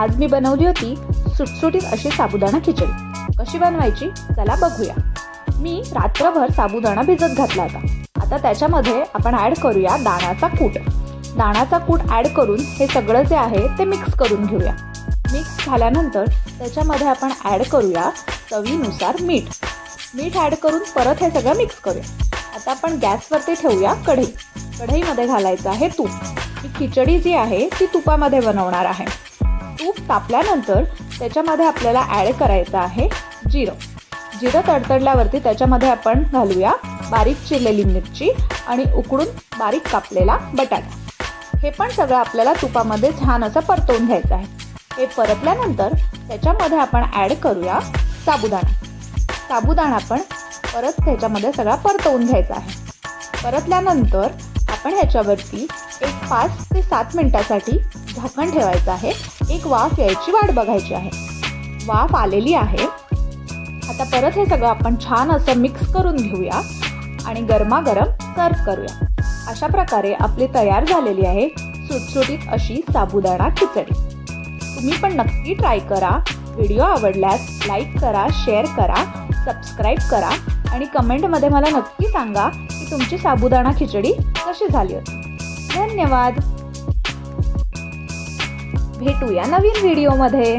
आज मी बनवली होती सुटसुटीत अशी साबुदाणा खिचडी. कशी बनवायची चला बघूया. मी रात्रभर साबुदाणा भिजत घातला होता. आता त्याच्यामध्ये आपण ॲड करूया दाण्याचा कूट. दाण्याचा कूट ॲड करून हे सगळं जे आहे ते मिक्स करून घेऊया. मिक्स झाल्यानंतर त्याच्यामध्ये आपण ॲड करूया चवीनुसार मीठ. मीठ ॲड करून परत हे सगळं मिक्स करूया. आता आपण गॅसवरती ठेवूया कढई. कढईमध्ये घालायचं आहे तूप. ही खिचडी जी आहे ती तुपामध्ये बनवणार आहे. तूप तापल्यानंतर त्याच्यामध्ये आपल्याला ॲड करायचं आहे जिरं. जिरं तडतडल्यावरती त्याच्यामध्ये आपण घालूया बारीक चिरलेली मिरची आणि उकडून बारीक कापलेला बटाटा. हे पण सगळं आपल्याला तुपामध्ये छान असं परतवून घ्यायचं आहे. हे परतल्यानंतर त्याच्यामध्ये आपण ॲड करूया साबुदाणा. साबुदाणा पण परत त्याच्यामध्ये सगळा परतवून घ्यायचा आहे. परतल्यानंतर आपण ह्याच्यावरती एक 5 ते 7 मिनिटासाठी झाकण ठेवायचं आहे. एक वाफ यायची वाट बघायची आहे. वाफ आलेली आहे. आता परत हे सगळं आपण छान असं मिक्स करून घेऊया आणि गरमागरम सर्व करूया. अशा प्रकारे आपली तयार झालेली आहे सुटसुटीत अशी साबुदाणा खिचडी. तुम्ही पण नक्की ट्राय करा. व्हिडिओ आवडल्यास लाईक करा, शेअर करा, सबस्क्राईब करा आणि कमेंटमध्ये मला नक्की सांगा की तुमची साबुदाणा खिचडी कशी झाली होती. धन्यवाद. भेटूया नवीन व्हिडिओमध्ये.